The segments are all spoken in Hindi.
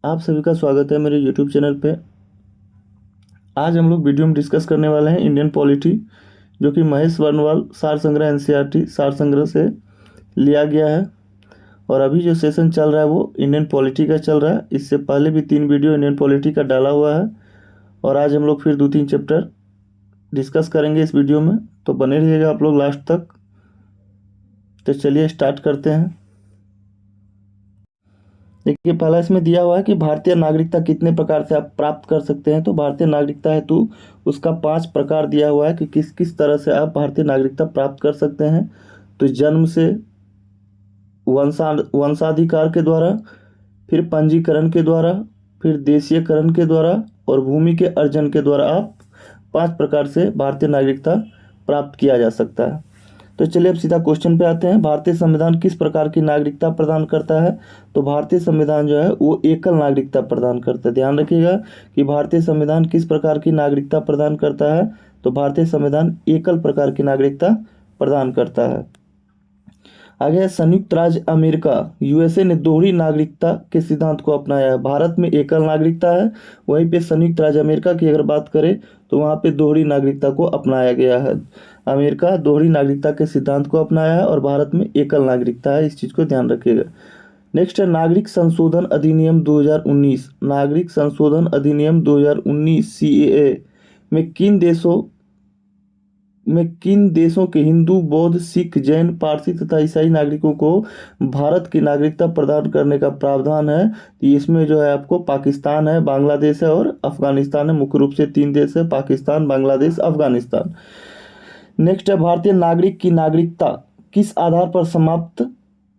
आप सभी का स्वागत है मेरे YouTube चैनल पे। आज हम लोग वीडियो में डिस्कस करने वाले हैं इंडियन पॉलिटी, जो कि महेश वर्णवाल सार संग्रह NCERT सार संग्रह से लिया गया है। और अभी जो सेशन चल रहा है वो इंडियन पॉलिटी का चल रहा है। इससे पहले भी 3 वीडियो इंडियन पॉलिटी का डाला हुआ है और आज हम लोग फिर 2-3 चैप्टर डिस्कस करेंगे इस वीडियो में, तो बने रहिएगा आप लोग लास्ट तक। तो चलिए स्टार्ट करते हैं। देखिए, पहला इसमें दिया हुआ है कि भारतीय नागरिकता कितने प्रकार से आप प्राप्त कर सकते हैं। तो भारतीय नागरिकता हेतु उसका 5 प्रकार दिया हुआ है कि किस किस तरह से आप भारतीय नागरिकता प्राप्त कर सकते हैं। तो जन्म से, वंशाधिकार के द्वारा, फिर पंजीकरण के द्वारा, फिर देशीयकरण के द्वारा और भूमि के अर्जन के द्वारा आप 5 प्रकार से भारतीय नागरिकता प्राप्त किया जा सकता है। तो चलिए अब सीधा क्वेश्चन पे आते हैं। भारतीय संविधान किस प्रकार की नागरिकता प्रदान करता है। तो भारतीय संविधान जो है वो एकल नागरिकता प्रदान करता है। ध्यान रखिएगा कि भारतीय संविधान किस प्रकार की नागरिकता प्रदान करता है। तो भारतीय संविधान एकल प्रकार की नागरिकता प्रदान करता है। आगे है, संयुक्त राज्य अमेरिका USA ने दोहरी नागरिकता के सिद्धांत को अपनाया है। भारत में एकल नागरिकता है, वहीं पे संयुक्त राज्य अमेरिका की अगर बात करें तो वहाँ पे दोहरी नागरिकता को अपनाया गया है। अमेरिका दोहरी नागरिकता के सिद्धांत को अपनाया है और भारत में एकल नागरिकता है, इस चीज़ को ध्यान रखिएगा। नेक्स्ट है, नागरिक संशोधन अधिनियम 2019। नागरिक संशोधन अधिनियम 2019 CAA में किन देशों के हिंदू, बौद्ध, सिख, जैन, पारसी तथा ईसाई नागरिकों को भारत की नागरिकता प्रदान करने का प्रावधान है। तो इसमें जो है आपको पाकिस्तान है, बांग्लादेश है और अफगानिस्तान है। मुख्य रूप से 3 देश है, पाकिस्तान, बांग्लादेश, अफगानिस्तान। नेक्स्ट है, भारतीय नागरिक की नागरिकता किस आधार पर समाप्त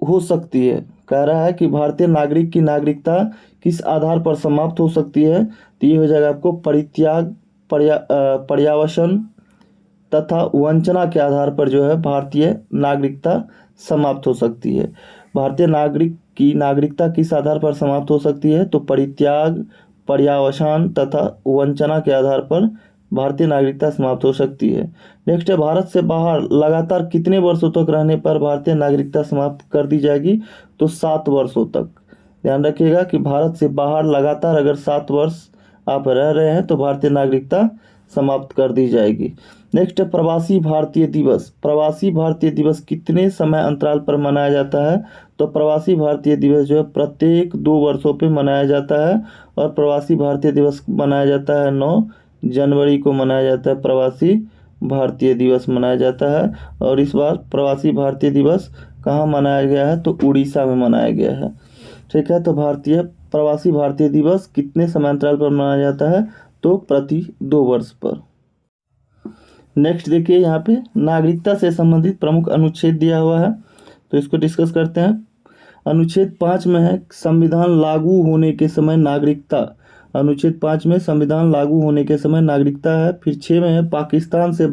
हो सकती है। कह रहा है कि भारतीय नागरिक की नागरिकता किस आधार पर समाप्त हो सकती है। तो ये हो जाएगा आपको परित्याग, पर्यावसन तथा वंचना के आधार पर जो है भारतीय नागरिकता समाप्त हो सकती है। भारतीय नागरिक की नागरिकता किस आधार पर समाप्त हो सकती है। तो परित्याग, पर्यावसान तथा वंचना के आधार पर भारतीय नागरिकता समाप्त हो सकती है। नेक्स्ट है, भारत से बाहर लगातार कितने वर्षों तक रहने पर भारतीय नागरिकता समाप्त कर दी जाएगी। तो 7 वर्षों तक। ध्यान रखिएगा कि भारत से बाहर लगातार अगर 7 वर्ष आप रह रहे हैं तो भारतीय नागरिकता समाप्त कर दी जाएगी। नेक्स्ट है, प्रवासी भारतीय दिवस। प्रवासी भारतीय दिवस कितने समय अंतराल पर मनाया जाता है। तो प्रवासी भारतीय दिवस जो है प्रत्येक 2 वर्षों पे मनाया जाता है और प्रवासी भारतीय दिवस मनाया जाता है 9 जनवरी को मनाया जाता है। प्रवासी भारतीय दिवस मनाया जाता है और इस बार प्रवासी भारतीय दिवस कहाँ मनाया गया है। तो उड़ीसा में मनाया गया है। ठीक है, तो प्रवासी भारतीय दिवस कितने समय अंतराल पर मनाया जाता है। तो प्रति 2 वर्ष पर। नेक्स्ट देखिए, यहाँ पे नागरिकता से संबंधित प्रमुख अनुच्छेद दिया हुआ है, तो इसको डिस्कस करते हैं। अनुच्छेद 5 में है संविधान लागू होने के समय नागरिकता। अनुच्छेद 5 में संविधान लागू होने के समय नागरिकता है। फिर 6 में है पाकिस्तान से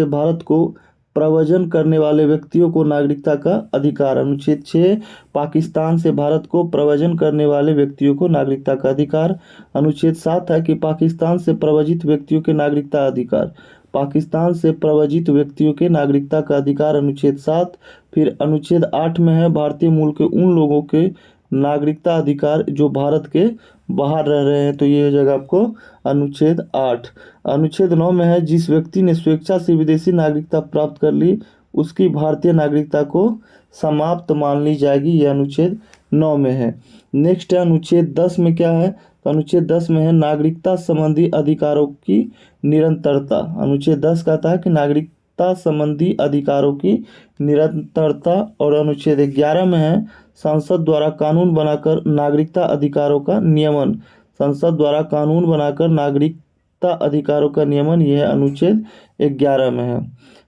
भारत को प्रव्रजन करने वाले व्यक्तियों को नागरिकता का अधिकार। अनुच्छेद 6, पाकिस्तान से भारत को प्रव्रजन करने वाले व्यक्तियों को नागरिकता का अधिकार। अनुच्छेद 7 है कि पाकिस्तान से प्रव्रजित व्यक्तियों के नागरिकता अधिकार। पाकिस्तान से प्रव्रजित व्यक्तियों के नागरिकता का अधिकार, अनुच्छेद 7। फिर अनुच्छेद 8 में है भारतीय मूल के उन लोगों के नागरिकता अधिकार जो भारत के बाहर रह रहे हैं। तो ये हो जाएगा आपको अनुच्छेद 8। अनुच्छेद 9 में है जिस व्यक्ति ने स्वेच्छा से विदेशी नागरिकता प्राप्त कर ली उसकी भारतीय नागरिकता को समाप्त मान ली जाएगी। यह अनुच्छेद 9 में है। नेक्स्ट है अनुच्छेद 10 में क्या है। तो अनुच्छेद 10 में है नागरिकता संबंधी अधिकारों की निरंतरता। अनुच्छेद 10 कहता है कि नागरिकता संबंधी अधिकारों की निरंतरता। और अनुच्छेद 11 में है संसद द्वारा कानून बनाकर नागरिकता अधिकारों का नियमन। संसद द्वारा कानून बनाकर नागरिकता अधिकारों का नियमन, यह अनुच्छेद 11 में है।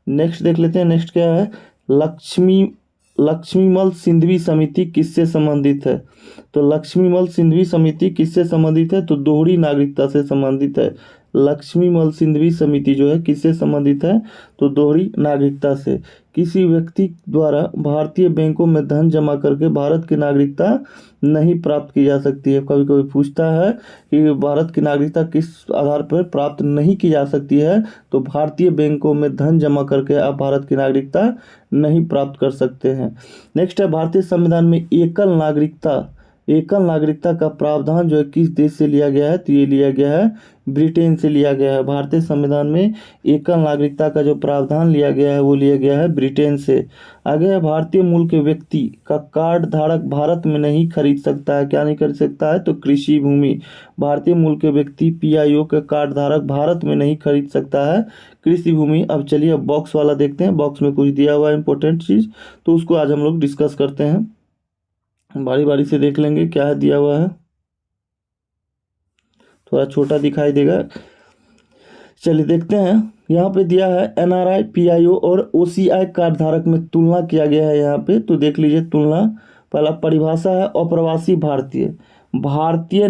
नेक्स्ट देख लेते हैं। नेक्स्ट क्या है, लक्ष्मीमल सिंधवी समिति किससे संबंधित है। तो लक्ष्मीमल सिंधवी समिति किससे संबंधित है। तो दोहरी नागरिकता से संबंधित है। लक्ष्मीमल सिंधवी समिति जो है किससे संबंधित है। तो दोहरी नागरिकता से। किसी व्यक्ति द्वारा भारतीय बैंकों में धन जमा करके भारत की नागरिकता नहीं प्राप्त की जा सकती है। कभी कभी पूछता है कि भारत की नागरिकता किस आधार पर प्राप्त नहीं की जा सकती है। तो भारतीय बैंकों में धन जमा करके आप भारत की नागरिकता नहीं प्राप्त कर सकते हैं। नेक्स्ट है, भारतीय संविधान में एकल नागरिकता एकल नागरिकता का प्रावधान जो है किस देश से लिया गया है, तो ये लिया गया है ब्रिटेन से लिया गया है। भारतीय संविधान में एकल नागरिकता का जो प्रावधान लिया गया है वो लिया गया है ब्रिटेन से। आगे है, भारतीय मूल के व्यक्ति का कार्ड धारक भारत में नहीं खरीद सकता है, क्या नहीं खरीद सकता है, तो कृषि भूमि। भारतीय मूल के व्यक्ति पीआईओ के कार्ड धारक भारत में नहीं खरीद सकता है कृषि भूमि। अब चलिए अब बॉक्स वाला देखते हैं, बॉक्स में कुछ दिया हुआ है इंपॉर्टेंट चीज़, तो उसको आज हम लोग डिस्कस करते हैं, बारी बारी से देख लेंगे क्या है दिया हुआ है, थोड़ा छोटा दिखाई देगा। चलिए देखते हैं, यहाँ पे दिया है एनआरआई, पीआईओ और ओसीआई कार्ड धारक में तुलना किया गया है यहाँ पे, तो देख लीजिए तुलना। पहला परिभाषा है अप्रवासी भारतीय। भारतीय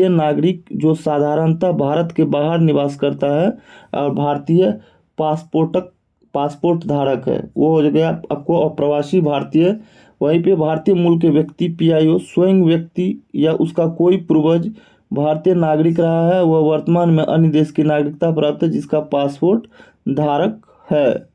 नागरिक जो साधारणतः भारत के बाहर निवास करता है और भारतीय पासपोर्ट धारक है, वो हो गया आपको अप्रवासी भारतीय। वहीं पे भारतीय मूल के व्यक्ति पीआईओ स्वयं व्यक्ति या उसका कोई पूर्वज भारतीय नागरिक रहा है, वह वर्तमान में अन्य देश की नागरिकता प्राप्त है जिसका पासपोर्ट धारक है।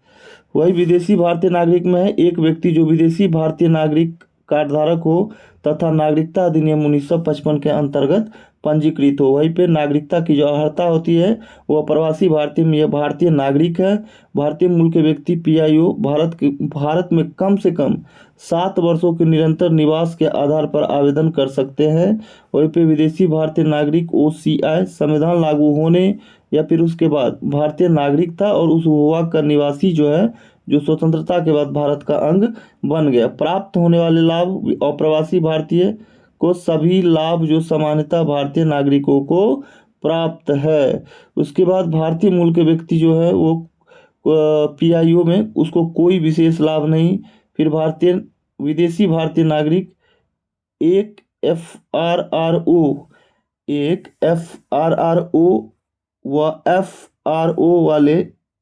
वही विदेशी भारतीय नागरिक में है एक व्यक्ति जो विदेशी भारतीय नागरिक कार्ड धारक हो तथा नागरिकता अधिनियम 1955 के अंतर्गत पंजीकृत हो। वहीं पे नागरिकता की जो अर्हता होती है वो प्रवासी भारतीय में, यह भारतीय नागरिक है। भारतीय मूल के व्यक्ति पीआईओ भारत में कम से कम 7 वर्षों के निरंतर निवास के आधार पर आवेदन कर सकते हैं। वहीं पे विदेशी भारतीय नागरिक ओसीआई संविधान लागू होने या फिर उसके बाद भारतीय नागरिक था और उस भूभाग का निवासी जो है, जो स्वतंत्रता के बाद भारत का अंग बन गया। प्राप्त होने वाले लाभ, अप्रवासी भारतीय को सभी लाभ जो सामान्यतः भारतीय नागरिकों को प्राप्त है। उसके बाद भारतीय मूल के व्यक्ति जो है वो पीआईओ में उसको कोई विशेष लाभ नहीं। फिर विदेशी भारतीय नागरिक एक एफआरआरओ व एफआरओ वाले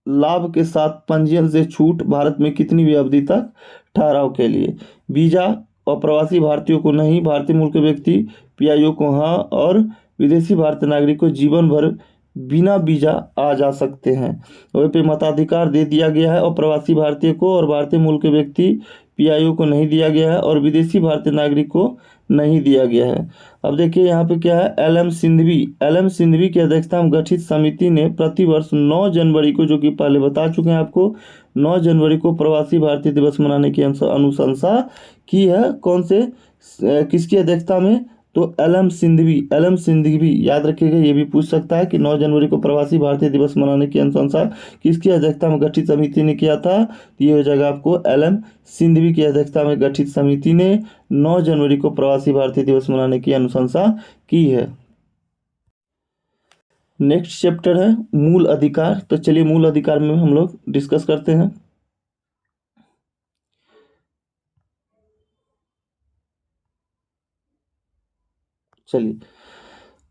लाभ के साथ पंजीयन से छूट भारत में कितनी भी अवधि तक ठहराव के लिए। वीजा अप्रवासी भारतीयों को नहीं, भारतीय मूल के व्यक्ति पीआईओ को हाँ, और विदेशी भारतीय नागरिक को जीवन भर बिना वीजा आ जा सकते हैं। वहीं पे मताधिकार दे दिया गया है अप्रवासी भारतीय को, और भारतीय मूल के व्यक्ति पीआईओ को नहीं दिया गया है और विदेशी भारतीय नागरिक को नहीं दिया गया है। अब देखिए यहाँ पे क्या है, एल एम सिंघवी की अध्यक्षता में गठित समिति ने प्रतिवर्ष 9 जनवरी को, जो कि पहले बता चुके हैं आपको, 9 जनवरी को प्रवासी भारतीय दिवस मनाने की अनुशंसा की है। कौन से किसकी अध्यक्षता में, तो एल एम सिंघवी याद रखिएगा, ये भी पूछ सकता है कि 9 जनवरी को प्रवासी भारतीय दिवस मनाने की अनुशंसा किसकी अध्यक्षता में गठित समिति ने किया था, तो ये हो जाएगा आपको एल एम सिंघवी की अध्यक्षता में गठित समिति ने 9 जनवरी को प्रवासी भारतीय दिवस मनाने की अनुशंसा की है। नेक्स्ट चैप्टर है मूल अधिकार, तो चलिए मूल अधिकार में हम लोग डिस्कस करते हैं। चलिए,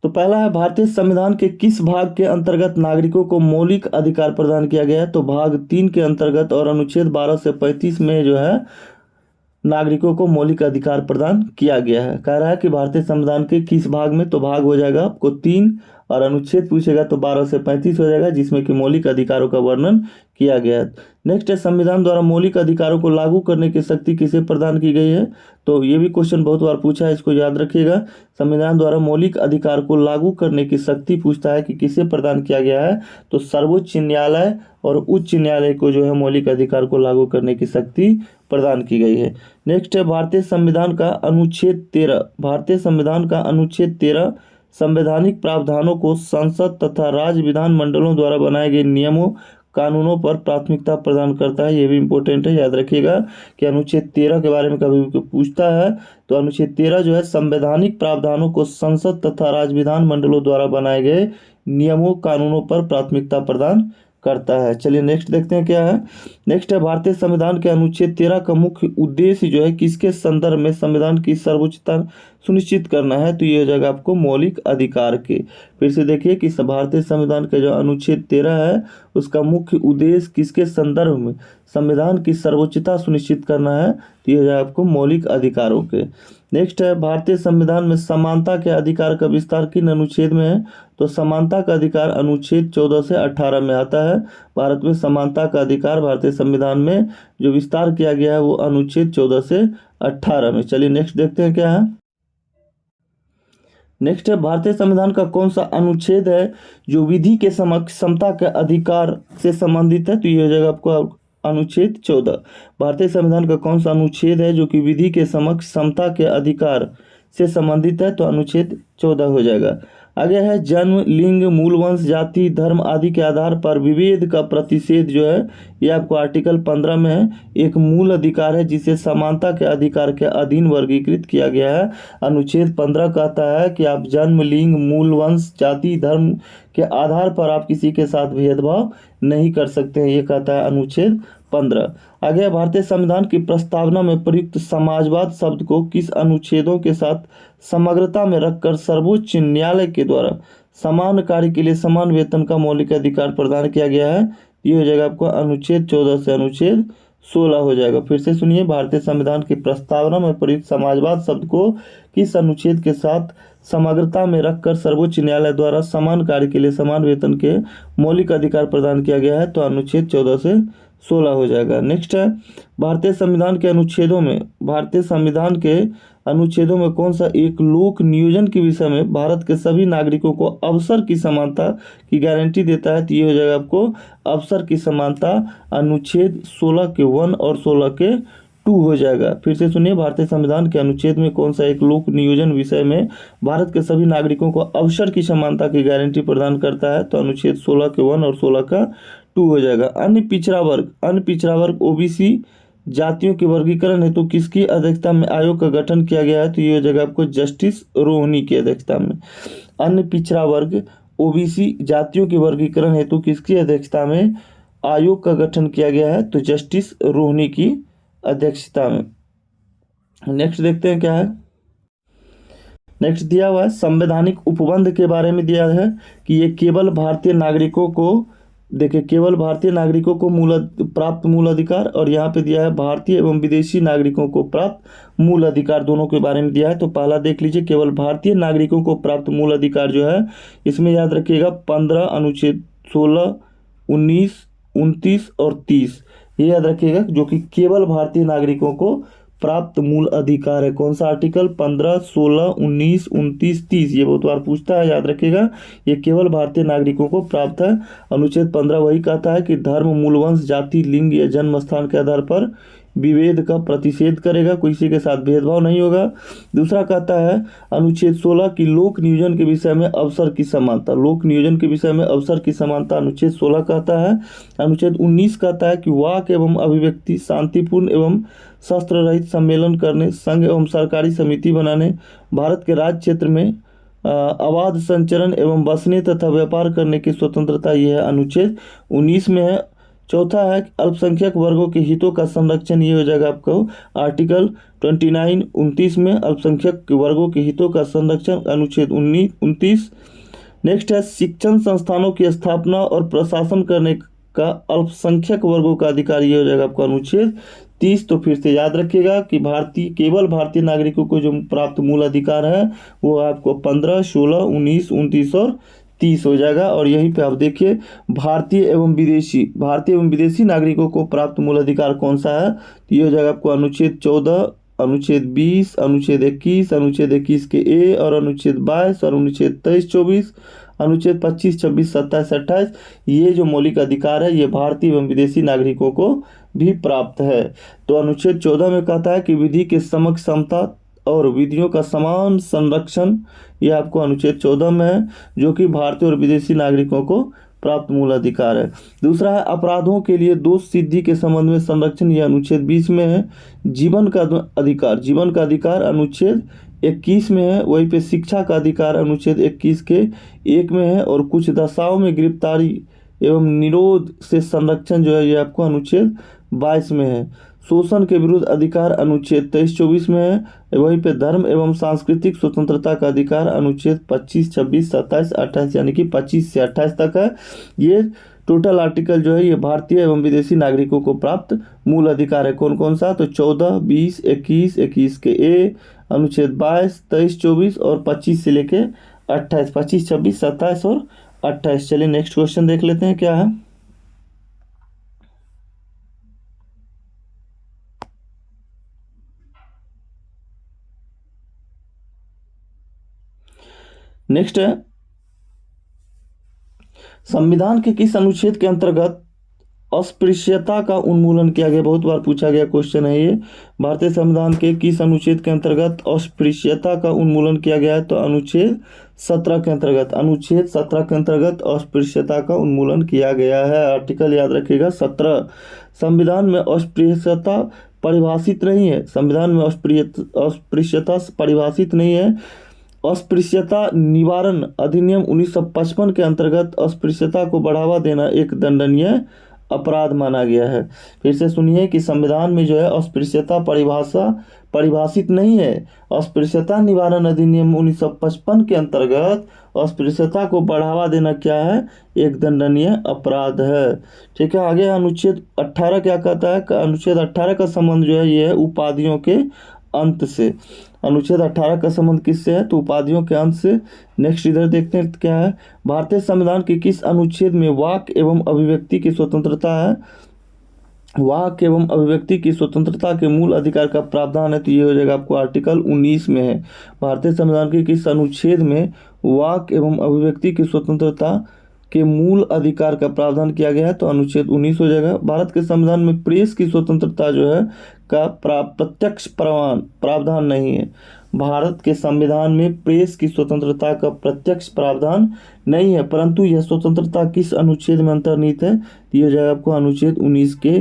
तो पहला है भारतीय संविधान के किस भाग के अंतर्गत नागरिकों को मौलिक अधिकार प्रदान किया गया है, तो भाग 3 के अंतर्गत, और अनुच्छेद 12 से 35 में जो है नागरिकों को मौलिक अधिकार प्रदान किया गया है। कह रहा है कि भारतीय संविधान के किस भाग में, तो भाग हो जाएगा आपको 3, और अनुच्छेद पूछेगा तो 12 से 35 हो जाएगा, जिसमें कि मौलिक अधिकारों का वर्णन किया गया है। नेक्स्ट है संविधान द्वारा मौलिक अधिकारों को लागू करने की शक्ति किसे प्रदान की गई है, तो ये भी क्वेश्चन बहुत बार पूछा है, इसको याद रखिएगा। संविधान द्वारा मौलिक अधिकार को लागू करने की शक्ति पूछता है कि किसे प्रदान किया गया है, तो सर्वोच्च न्यायालय और उच्च न्यायालय को जो है मौलिक अधिकार को लागू करने की शक्ति प्रदान की गई है। नेक्स्ट है भारतीय संविधान का अनुच्छेद 13 संवैधानिक प्रावधानों को संसद तथा राज्य विधानमंडलों द्वारा बनाए गए नियमों कानूनों पर प्राथमिकता प्रदान करता है। ये भी इंपॉर्टेंट है, याद रखिएगा कि अनुच्छेद 13 के बारे में कभी भी पूछता है तो अनुच्छेद 13 जो है संवैधानिक प्रावधानों को संसद तथा राज्य विधानमंडलों द्वारा बनाए गए नियमों कानूनों पर प्राथमिकता प्रदान करता है। चलिए नेक्स्ट देखते हैं क्या है। नेक्स्ट है भारतीय संविधान के अनुच्छेद 13 का मुख्य उद्देश्य जो है किसके संदर्भ में संविधान की सर्वोच्चता सुनिश्चित करना है, तो ये हो जाएगा आपको मौलिक अधिकार के। फिर से देखिए कि भारतीय संविधान का जो अनुच्छेद 13 है उसका मुख्य उद्देश्य किसके संदर्भ में संविधान की सर्वोच्चता सुनिश्चित करना है, तो ये है आपको मौलिक अधिकारों के। नेक्स्ट है भारतीय संविधान में समानता के अधिकार का विस्तार किन अनुच्छेद में है, तो समानता का अधिकार अनुच्छेद 14 से 18 में आता है। भारत में समानता का अधिकार भारतीय संविधान में जो विस्तार किया गया है वो अनुच्छेद 14 से 18 में। चलिए नेक्स्ट देखते हैं क्या है। नेक्स्ट है भारतीय संविधान का कौन सा अनुच्छेद है जो विधि के समक्ष समता के अधिकार से संबंधित है, तो ये हो जाएगा आपको अनुच्छेद 14। भारतीय संविधान का कौन सा अनुच्छेद है जो कि विधि के समक्ष समता के अधिकार से संबंधित है, तो अनुच्छेद 14 हो जाएगा। आगे है जन्म, लिंग, मूल वंश, जाति, धर्म आदि के आधार पर विभेद का प्रतिषेध जो है ये आपको आर्टिकल 15 में है। एक मूल अधिकार है जिसे समानता के अधिकार के अधीन वर्गीकृत किया गया है। अनुच्छेद 15 कहता है कि आप जन्म, लिंग, मूल वंश, जाति, धर्म के आधार पर आप किसी के साथ भेदभाव नहीं कर सकते हैं, ये कहता है अनुच्छेद 15। आगे भारतीय संविधान की प्रस्तावना में प्रयुक्त समाजवाद शब्द को किस अनुच्छेदों के साथ समग्रता में रखकर सर्वोच्च न्यायालय के द्वारा समान कार्य के लिए समान वेतन का मौलिक अधिकार प्रदान किया गया है, ये हो जाएगा आपको अनुच्छेद 14 से अनुच्छेद 16 हो जाएगा। फिर से सुनिए, भारतीय संविधान की प्रस्तावना में प्रयुक्त समाजवाद शब्द को किस अनुच्छेद के साथ समग्रता में रखकर सर्वोच्च न्यायालय द्वारा समान कार्य के लिए समान वेतन के मौलिक अधिकार प्रदान किया गया है, तो अनुच्छेद 14 से 16 हो जाएगा। नेक्स्ट है भारतीय संविधान के अनुच्छेदों में कौन सा एक लोक नियोजन के विषय में भारत के सभी नागरिकों को अवसर की समानता की गारंटी देता है, तो ये हो जाएगा आपको अवसर की समानता अनुच्छेद 16 के 1 और 16 के 2 हो जाएगा। फिर से सुनिए, भारतीय संविधान के अनुच्छेद में कौन सा एक लोक नियोजन विषय में भारत के सभी नागरिकों को अवसर की समानता की गारंटी प्रदान करता है, तो अनुच्छेद 16 के 1 और 16 का 2 हो जाएगा। अन्य पिछड़ा वर्ग ओबीसी जातियों के वर्गीकरण हेतु किसकी अध्यक्षता में आयोग का गठन किया गया है, तो ये हो जाएगा आपको जस्टिस रोहनी की अध्यक्षता में। अन्य पिछड़ा वर्ग ओबीसी जातियों के वर्गीकरण हेतु किसकी अध्यक्षता में आयोग का गठन किया गया है, तो जस्टिस रोहनी की अध्यक्षता में। नेक्स्ट देखते हैं क्या है। नेक्स्ट दिया हुआ है संवैधानिक उपबंध के बारे में दिया है कि ये केवल भारतीय नागरिकों को प्राप्त मूल अधिकार, और यहाँ पे दिया है भारतीय एवं विदेशी नागरिकों को प्राप्त मूल अधिकार, दोनों के बारे में दिया है। तो पहला देख लीजिए, केवल भारतीय नागरिकों को प्राप्त मूल अधिकार जो है इसमें याद रखिएगा 15 अनुच्छेद 16, 19, 29 और 30 ये याद रखिएगा, जो कि केवल भारतीय नागरिकों को प्राप्त मूल अधिकार है। कौन सा आर्टिकल 15, 16, 19, 29, 30 ये बहुत बार पूछता है, याद रखिएगा ये केवल भारतीय नागरिकों को प्राप्त है। अनुच्छेद 15 वही कहता है कि धर्म, मूलवंश, जाति, लिंग या जन्म स्थान के आधार पर विभेद का प्रतिषेध करेगा, किसी के साथ भेदभाव नहीं होगा। दूसरा कहता है अनुच्छेद 16 की लोक नियोजन के विषय में अवसर की समानता, अनुच्छेद 16 कहता है। अनुच्छेद 19 कहता है कि वाक एवं अभिव्यक्ति, शांतिपूर्ण एवं शस्त्र रहित सम्मेलन करने, संघ एवं सरकारी समिति बनाने, भारत के राज्य क्षेत्र में अबाध संचरण एवं बसने तथा व्यापार करने की स्वतंत्रता, यह है अनुच्छेद 19 में है। चौथा है अल्पसंख्यक वर्गों के हितों का संरक्षण, ये हो जाएगा आपको आर्टिकल 29, 29 में अल्पसंख्यक वर्गों के हितों का संरक्षण, अनुच्छेद 29। नेक्स्ट है शिक्षण संस्थानों की स्थापना और प्रशासन करने का अल्पसंख्यक वर्गों का अधिकार, ये हो जाएगा आपको अनुच्छेद 30। तो फिर से याद रखिएगा कि केवल भारतीय नागरिकों को जो प्राप्त मूल अधिकार है वो आपको 15, 16, 19, 29 और 30 हो जाएगा। और यहीं पे आप देखिए भारतीय एवं विदेशी नागरिकों को प्राप्त मूल अधिकार कौन सा है, तो ये हो जाएगा आपको अनुच्छेद 14, अनुच्छेद 20, अनुच्छेद 21, अनुच्छेद 21 के ए और अनुच्छेद 22 और अनुच्छेद 23, 24, अनुच्छेद 25, 26, 27, 28 ये जो मौलिक अधिकार है ये भारतीय एवं विदेशी नागरिकों को भी प्राप्त है। तो अनुच्छेद 14 में कहता है कि विधि के समक्ष समता और विधियों का समान संरक्षण, यह आपको अनुच्छेद 14 में है, जो कि भारतीय और विदेशी नागरिकों को प्राप्त मूल अधिकार है। दूसरा है अपराधों के लिए दोष सिद्धि के संबंध में संरक्षण, यह अनुच्छेद 20 में है। जीवन का अधिकार अनुच्छेद 21 में है। वहीं पे शिक्षा का अधिकार अनुच्छेद 21 के 1 में है। और कुछ दशाओं में गिरफ्तारी एवं निरोध से संरक्षण जो है ये आपको अनुच्छेद 22 में है। शोषण के विरुद्ध अधिकार अनुच्छेद 23-24 में है। वहीं पे धर्म एवं सांस्कृतिक स्वतंत्रता का अधिकार अनुच्छेद 25, 26, 27, 28 यानी कि 25 से 28 तक है। ये टोटल आर्टिकल जो है ये भारतीय एवं विदेशी नागरिकों को प्राप्त मूल अधिकार है। कौन कौन सा? तो 14, 20, 21, 21 के ए, अनुच्छेद 22, 23, 24 और 25 से लेके 28, 25, 26, 27 और 28। चलिए नेक्स्ट क्वेश्चन देख लेते हैं क्या है। नेक्स्ट है, संविधान के किस अनुच्छेद के अंतर्गत अस्पृश्यता का उन्मूलन किया गया? बहुत बार पूछा गया क्वेश्चन है ये। भारतीय संविधान के किस अनुच्छेद के अंतर्गत अस्पृश्यता का उन्मूलन किया गया है? तो अनुच्छेद 17 के अंतर्गत, अनुच्छेद 17 के अंतर्गत अस्पृश्यता का उन्मूलन किया गया है। आर्टिकल याद रखिएगा 17। संविधान में अस्पृश्यता परिभाषित नहीं है, संविधान में अस्पृश्यता परिभाषित नहीं है। अस्पृश्यता निवारण अधिनियम 1955 के अंतर्गत अस्पृश्यता को बढ़ावा देना एक दंडनीय अपराध माना गया है। फिर से सुनिए कि संविधान में जो है अस्पृश्यता परिभाषित नहीं है। अस्पृश्यता निवारण अधिनियम 1955 के अंतर्गत अस्पृश्यता को बढ़ावा देना क्या है? एक दंडनीय अपराध है। ठीक है, आगे अनुच्छेद 18 क्या कहता है? अनुच्छेद 18 का संबंध जो है ये है उपाधियों के अंत से। अनुच्छेद 18 का संबंध किससे है? तो उपाधियों के अंत से। नेक्स्ट इधर देखते हैं क्या है। भारतीय संविधान के किस अनुच्छेद में वाक एवं अभिव्यक्ति की स्वतंत्रता है? वाक एवं अभिव्यक्ति की स्वतंत्रता के मूल अधिकार का प्रावधान है, तो ये हो जाएगा आपको आर्टिकल 19 में है। भारतीय संविधान के किस अनुच्छेद में वाक एवं अभिव्यक्ति की स्वतंत्रता के मूल अधिकार का प्रावधान किया गया है? तो अनुच्छेद 19 हो जाएगा। भारत के संविधान में प्रेस की स्वतंत्रता जो है का प्रत्यक्ष प्रावधान नहीं है। भारत के संविधान में प्रेस की स्वतंत्रता का प्रत्यक्ष प्रावधान नहीं है, परंतु यह स्वतंत्रता किस अनुच्छेद में अंतर्निहित है? ये हो जाएगा आपको अनुच्छेद 19 के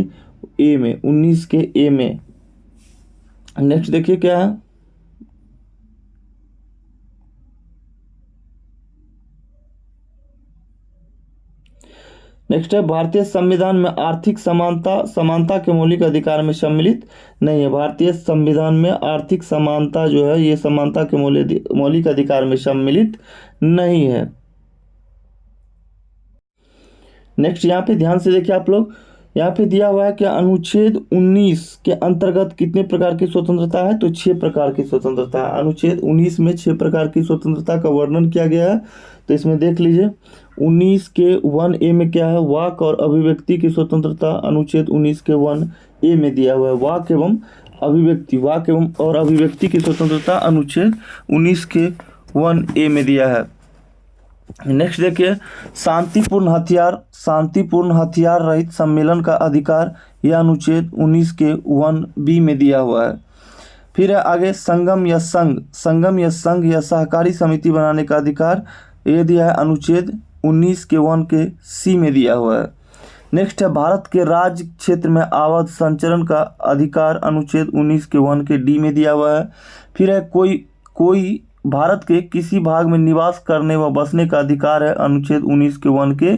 ए में, 19 के ए में। नेक्स्ट देखिए क्या है। नेक्स्ट है, भारतीय संविधान में आर्थिक समानता के मौलिक अधिकार में सम्मिलित नहीं है। भारतीय संविधान में आर्थिक समानता जो है ये समानता के मौलिक अधिकार में सम्मिलित नहीं है। नेक्स्ट यहाँ पे ध्यान से देखिए आप लोग, यहाँ पे दिया हुआ है कि अनुच्छेद 19 के अंतर्गत कितने प्रकार की स्वतंत्रता है? तो 6 प्रकार की स्वतंत्रता है। अनुच्छेद 19 में 6 प्रकार की स्वतंत्रता का वर्णन किया गया है। तो इसमें देख लीजिए 19 के 1A में क्या है? वाक और अभिव्यक्ति की स्वतंत्रता अनुच्छेद 19 के 1A में दिया हुआ है। वाक एवं और अभिव्यक्ति की स्वतंत्रता अनुच्छेद 19 के 1A में दिया है। नेक्स्ट देखिए, शांतिपूर्ण हथियार रहित सम्मेलन का अधिकार, यह अनुच्छेद 19 के 1B में दिया हुआ है। फिर है आगे संगम या संघ या सहकारी समिति बनाने का अधिकार, ये दिया है अनुच्छेद 19 के 1 के C में दिया हुआ है। नेक्स्ट है भारत के राज्य क्षेत्र में आवास संचरण का अधिकार, अनुच्छेद 19 के 1 के D में दिया हुआ है। फिर है कोई भारत के किसी भाग में निवास करने व बसने का अधिकार है, अनुच्छेद 19 के 1 के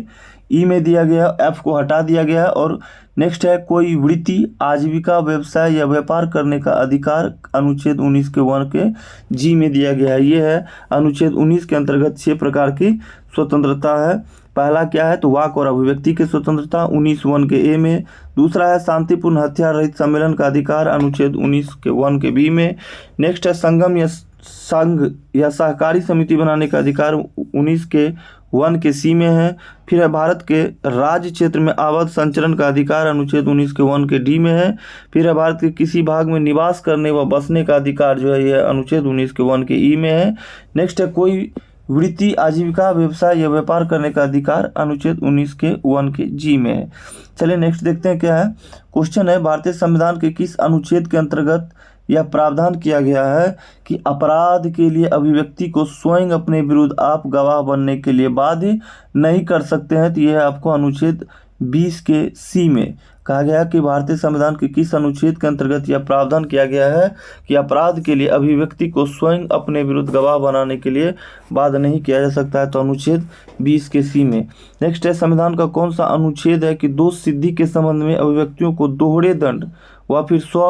ई में दिया गया, F को हटा दिया गया है। और नेक्स्ट है कोई वृत्ति, आजीविका, व्यवसाय या व्यापार करने का अधिकार, अनुच्छेद 19 के 1 के जी में दिया गया है। ये है अनुच्छेद 19 के अंतर्गत 6 प्रकार की स्वतंत्रता है। पहला क्या है? तो वाक और अभिव्यक्ति की स्वतंत्रता 19(1) के ए में। दूसरा है शांतिपूर्ण हथियार रहित सम्मेलन का अधिकार, अनुच्छेद 19 के 1 के बी में। नेक्स्ट है संघ या सहकारी समिति बनाने का अधिकार, 19 के 1 के सी में है। फिर है भारत के राज्य क्षेत्र में आवास संचरण का अधिकार, अनुच्छेद 19 के 1 के डी में है। फिर है भारत के किसी भाग में निवास करने व बसने का अधिकार जो है यह अनुच्छेद 19 के 1 के ई में है। नेक्स्ट है कोई वृत्ति, आजीविका, व्यवसाय या व्यापार करने का अधिकार, अनुच्छेद 19 के 1 के जी में है। चलिए नेक्स्ट देखते हैं क्या है। क्वेश्चन है भारतीय संविधान के किस अनुच्छेद के अंतर्गत यह प्रावधान किया गया है कि अपराध के लिए अभिव्यक्ति को स्वयं अपने विरुद्ध आप गवाह बनने के लिए बाध्य नहीं कर सकते हैं? तो यह है आपको अनुच्छेद 20 के सी में कहा गया कि भारतीय संविधान के किस अनुच्छेद के अंतर्गत यह प्रावधान किया गया है कि अपराध के लिए अभिव्यक्ति को स्वयं अपने विरुद्ध गवाह बनाने के लिए बाध्य नहीं किया जा सकता है, तो अनुच्छेद 20 के सी में। नेक्स्ट है संविधान का कौन सा अनुच्छेद है कि दोष सिद्धि के संबंध में अभिव्यक्तियों को दोहरे दंड वह फिर स्व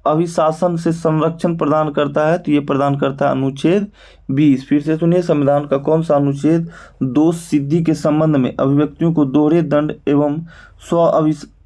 अभिशासन से संरक्षण प्रदान करता है, तो ये प्रदान करता है अनुच्छेद 20। फिर से सुनिए, संविधान का कौन सा अनुच्छेद दोष सिद्धि के संबंध में अभिव्यक्तियों को दोहरे दंड एवं स्व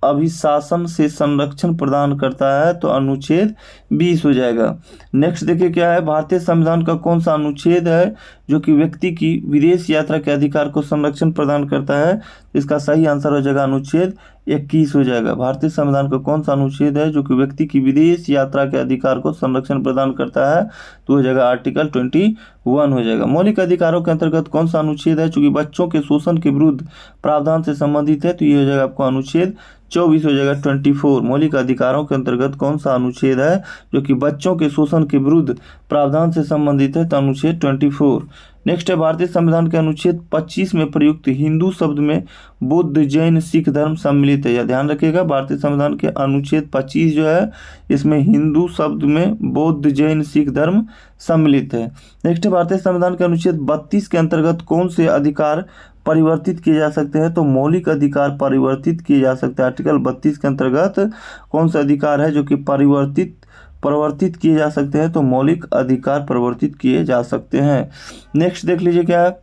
अभिशासन से संरक्षण प्रदान करता है, तो अनुच्छेद 20 हो जाएगा। नेक्स्ट देखिए क्या है, भारतीय संविधान का कौन सा अनुच्छेद है जो कि व्यक्ति की विदेश यात्रा के अधिकार को संरक्षण प्रदान करता है। इसका सही आंसर हो जाएगा अनुच्छेद 21 हो जाएगा। भारतीय संविधान का कौन सा अनुच्छेद है जो कि व्यक्ति की विदेश यात्रा के अधिकार को संरक्षण प्रदान करता है, तो हो जाएगा आर्टिकल 21 हो जाएगा। मौलिक अधिकारों के अंतर्गत कौन सा अनुच्छेद है चूंकि बच्चों के शोषण के विरुद्ध प्रावधान से संबंधित है, तो ये हो जाएगा आपको अनुच्छेद 24 हो जाएगा 24। मौलिक अधिकारों के अंतर्गत कौन सा अनुच्छेद है जो कि बच्चों के शोषण के विरुद्ध प्रावधान से संबंधित है, तो अनुच्छेद 24। नेक्स्ट है, भारतीय संविधान के अनुच्छेद 25 में प्रयुक्त हिंदू शब्द में बौद्ध जैन सिख धर्म सम्मिलित है। यह ध्यान रखिएगा, भारतीय संविधान के अनुच्छेद 25 जो है इसमें हिंदू शब्द में बौद्ध जैन सिख धर्म सम्मिलित है। नेक्स्ट है, भारतीय संविधान के अनुच्छेद 32 के अंतर्गत कौन से अधिकार परिवर्तित किए जा सकते हैं, तो मौलिक अधिकार परिवर्तित किए जा सकते हैं। आर्टिकल 32 के अंतर्गत कौन सा अधिकार है जो कि परिवर्तित किए जा सकते हैं, तो मौलिक अधिकार परिवर्तित किए जा सकते हैं। नेक्स्ट देख लीजिए क्या है,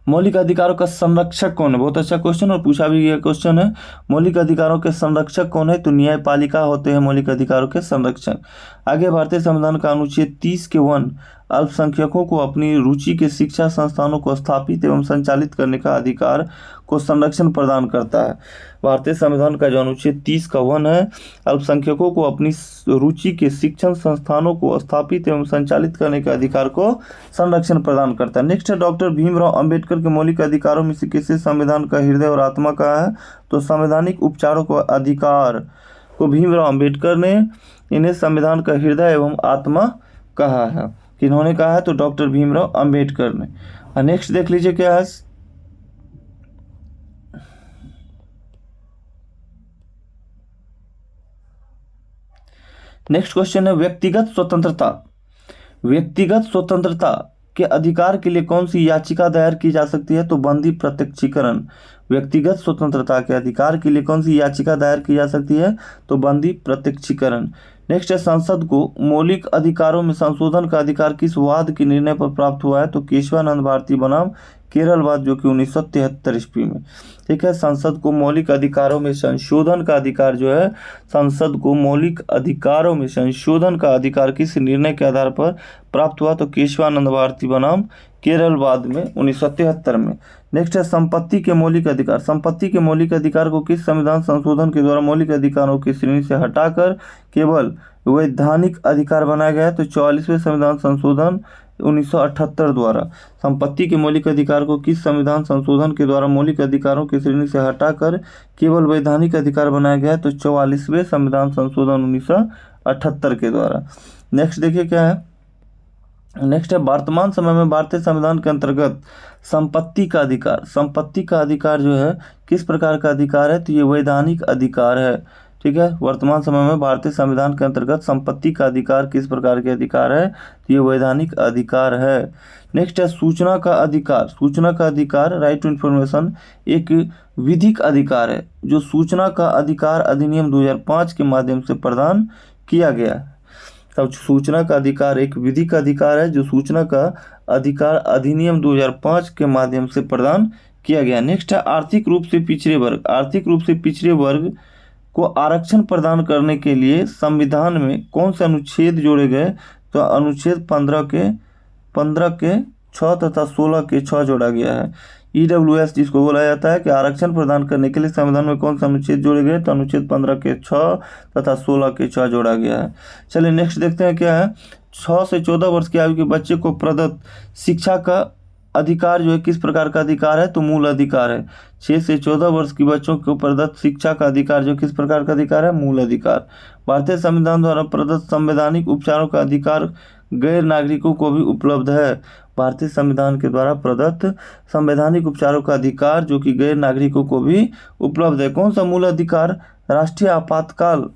मौलिक अधिकारों का संरक्षक कौन है। बहुत अच्छा क्वेश्चन और पूछा भी गया क्वेश्चन है। मौलिक अधिकारों के संरक्षक कौन है, तो न्यायपालिका होते हैं मौलिक अधिकारों के संरक्षक। आगे भारतीय संविधान का अनुच्छेद 30 के 1 अल्पसंख्यकों को अपनी रुचि के शिक्षा संस्थानों को स्थापित एवं संचालित करने का अधिकार को संरक्षण प्रदान करता है। भारतीय संविधान का जो अनुच्छेद 30 का 1 है, अल्पसंख्यकों को अपनी रुचि के शिक्षण संस्थानों को स्थापित एवं संचालित करने के अधिकार को संरक्षण प्रदान करता है। नेक्स्ट है, डॉक्टर भीमराव अंबेडकर के मौलिक अधिकारों में से किसी संविधान का हृदय और आत्मा कहा है, तो संवैधानिक उपचारों को अधिकार को भीमराव अंबेडकर ने इन्हें संविधान का हृदय एवं आत्मा कहा है। किन्होंने कहा है, तो डॉक्टर भीमराव अंबेडकर ने। नेक्स्ट देख लीजिए क्या है, नेक्स्ट क्वेश्चन है, व्यक्तिगत स्वतंत्रता के अधिकार के लिए कौन सी याचिका दायर की जा सकती है, तो बंदी प्रत्यक्षीकरण। व्यक्तिगत स्वतंत्रता के अधिकार के लिए कौन सी याचिका दायर की जा सकती है, तो बंदी प्रत्यक्षीकरण। नेक्स्ट है, संसद को मौलिक अधिकारों में संशोधन का अधिकार किस वाद के निर्णय पर प्राप्त हुआ है, तो केशवानंद भारती बनाम केरलवाद जो कि 1973 ईस्वी में। ठीक है, संसद को मौलिक अधिकारों में संशोधन का अधिकार जो है, संसद को मौलिक अधिकारों में संशोधन का अधिकार किस निर्णय के आधार पर प्राप्त हुआ, तो केशवानंद भारती बनाम केरलवाद में 1973 में। नेक्स्ट है, संपत्ति के मौलिक अधिकार। संपत्ति के मौलिक अधिकार को किस संविधान संशोधन के द्वारा मौलिक अधिकारों की श्रेणी से हटाकर केवल वैधानिक अधिकार बनाया गया है, तो 44वें संविधान संशोधन 1978 द्वारा। संपत्ति के मौलिक अधिकार को किस संविधान संशोधन के द्वारा मौलिक अधिकारों की श्रेणी से हटाकर केवल वैधानिक अधिकार बनाया गया है, तो 44वें संविधान संशोधन 1978 के द्वारा। नेक्स्ट देखिए क्या है, नेक्स्ट है, वर्तमान समय में भारतीय संविधान के अंतर्गत संपत्ति का अधिकार जो है किस प्रकार का अधिकार है, तो ये वैधानिक अधिकार है। ठीक है, वर्तमान समय में भारतीय संविधान के अंतर्गत संपत्ति का अधिकार किस प्रकार के अधिकार है, तो ये वैधानिक अधिकार है। नेक्स्ट है, सूचना का अधिकार राइट टू इन्फॉर्मेशन एक विधिक अधिकार है जो सूचना का अधिकार अधिनियम 2005 के माध्यम से प्रदान किया गया है। तब सूचना का अधिकार एक विधिक अधिकार है जो सूचना का अधिकार अधिनियम 2005 के माध्यम से प्रदान किया गया। नेक्स्ट है, आर्थिक रूप से पिछड़े वर्ग को आरक्षण प्रदान करने के लिए संविधान में कौन से अनुच्छेद जोड़े गए, तो अनुच्छेद 15 के 6 तथा 16 के 6 जोड़ा गया है। EWS जिसको बोला जाता है कि आरक्षण प्रदान करने के लिए संविधान में कौन सा अनुच्छेद जोड़े गए, तो अनुच्छेद 15 के 6 तथा 16 के 6 जोड़ा गया है। चलिए नेक्स्ट देखते हैं क्या है, 6 से 14 वर्ष की आयु के बच्चे को प्रदत्त शिक्षा का अधिकार जो है किस प्रकार का अधिकार है, तो मूल अधिकार है। 6 से 14 वर्ष की बच्चों को प्रदत्त शिक्षा का अधिकार जो किस प्रकार का अधिकार है, मूल अधिकार। भारतीय संविधान द्वारा प्रदत्त संवैधानिक उपचारों का अधिकार गैर नागरिकों को भी उपलब्ध है। भारतीय संविधान के द्वारा प्रदत्त संवैधानिक उपचारों का अधिकार जो कि गैर नागरिकों को भी उपलब्ध है। कौन सा मूल अधिकार राष्ट्रीय आपातकाल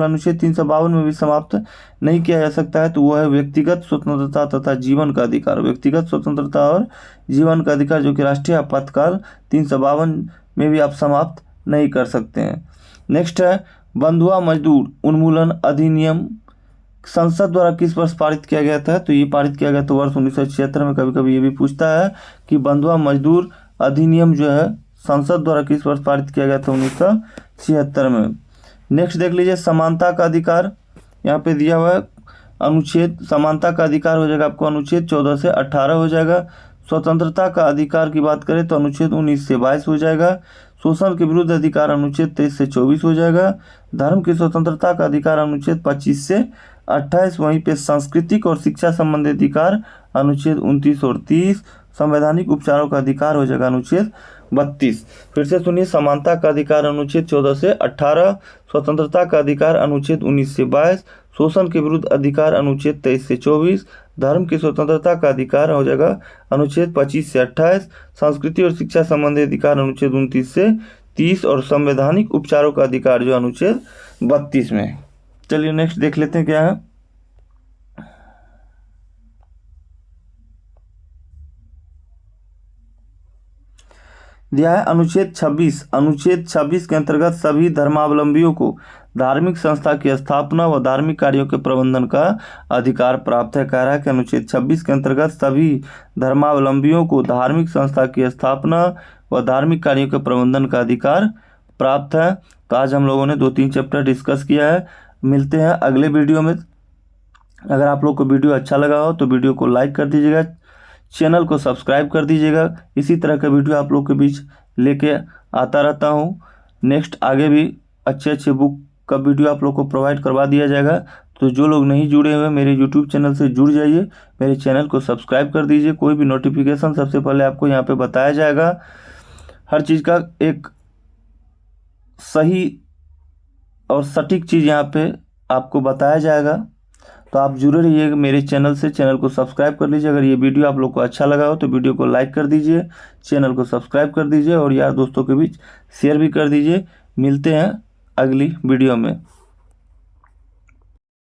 अनुच्छेद 352 में भी समाप्त नहीं किया जा सकता है, तो वह है व्यक्तिगत स्वतंत्रता तथा जीवन का अधिकार। व्यक्तिगत स्वतंत्रता और जीवन का अधिकार जो कि राष्ट्रीय आपातकाल 352 में भी आप समाप्त नहीं कर सकते हैं। नेक्स्ट है बंधुआ मजदूर उन्मूलन अधिनियम संसद द्वारा किस वर्ष पारित किया गया था? तो ये पारित किया गया था वर्ष 1976 में। कभी कभी ये भी पूछता है कि बंधुआ मजदूर अधिनियम जो है संसद द्वारा किस वर्ष पारित किया गया था? 1976 में। नेक्स्ट देख लीजिए समानता का अधिकार, यहाँ पे दिया हुआ है अनुच्छेद, समानता का अधिकार हो जाएगा आपको अनुच्छेद 14 से 18 हो जाएगा। स्वतंत्रता का अधिकार की बात करें तो अनुच्छेद 19 से 22 हो जाएगा। शोषण के विरुद्ध अधिकार अनुच्छेद 23 से 24 हो जाएगा। धर्म की स्वतंत्रता का अधिकार अनुच्छेद 25 से 28। वहीं पे सांस्कृतिक और शिक्षा संबंधी अधिकार अनुच्छेद 29 और 30। संवैधानिक उपचारों का अधिकार हो जाएगा अनुच्छेद 32। फिर से सुनिए, समानता का अधिकार अनुच्छेद 14 से 18, स्वतंत्रता का अधिकार अनुच्छेद 19 से 22, शोषण के विरुद्ध अधिकार अनुच्छेद 23 से 24, धर्म की स्वतंत्रता का अधिकार हो जाएगा अनुच्छेद 25 से 28, संस्कृति और शिक्षा संबंधी अधिकार अनुच्छेद 29 से 30 और संवैधानिक उपचारों का अधिकार जो अनुच्छेद 32 में। चलिए नेक्स्ट देख लेते हैं क्या है। दिया है अनुच्छेद 26। अनुच्छेद 26 के अंतर्गत सभी धर्मावलंबियों को धार्मिक संस्था की स्थापना व धार्मिक कार्यों के प्रबंधन का अधिकार प्राप्त है। कह रहा है कि अनुच्छेद 26 के अंतर्गत सभी धर्मावलंबियों को धार्मिक संस्था की स्थापना व धार्मिक कार्यों के प्रबंधन का अधिकार प्राप्त है। तो आज हम लोगों ने 2-3 चैप्टर डिस्कस किया है। मिलते हैं अगले वीडियो में। अगर आप लोग को वीडियो अच्छा लगा हो तो वीडियो को लाइक कर दीजिएगा, चैनल को सब्सक्राइब कर दीजिएगा। इसी तरह का वीडियो आप लोग के बीच लेके आता रहता हूँ। नेक्स्ट आगे भी अच्छे अच्छे बुक का वीडियो आप लोग को प्रोवाइड करवा दिया जाएगा। तो जो लोग नहीं जुड़े हुए मेरे यूट्यूब चैनल से जुड़ जाइए, मेरे चैनल को सब्सक्राइब कर दीजिए। कोई भी नोटिफिकेशन सबसे पहले आपको यहाँ पे बताया जाएगा। हर चीज़ का एक सही और सटीक चीज़ यहाँ पे आपको बताया जाएगा। तो आप जुड़े रहिएगा मेरे चैनल से, चैनल को सब्सक्राइब कर लीजिए। अगर ये वीडियो आप लोग को अच्छा लगा हो तो वीडियो को लाइक कर दीजिए, चैनल को सब्सक्राइब कर दीजिए और यार दोस्तों के बीच शेयर भी कर दीजिए। मिलते हैं अगली वीडियो में।